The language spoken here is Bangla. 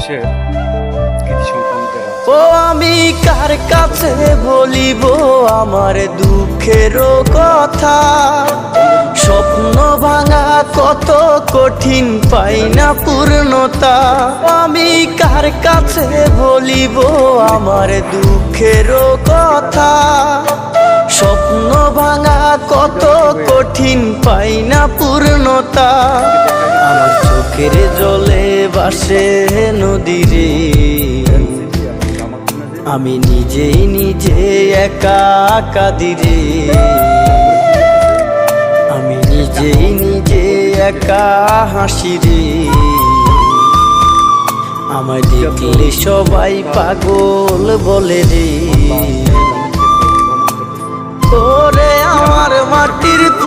দেশের কৃতি সন্তানদের। ও আমি কার কাছে বলিব আমার দুঃখের কথা, স্বপ্ন ভাঙা কত কঠিন পাই না পূর্ণতা। আমি কার কাছে বলিব আমার দুঃখের কথা, স্বপ্ন ভাঙা কত কঠিন পাই না পূর্ণতা। আমার চোখের জলে ভাসে নদীরে, আমি নিজেই নিজে একা কাঁদিরে। আমি নিজেই নিজে একা হাসি রে, আমায় দেখলে সবাই পাগল বলে রে। ওরে আমার মাটির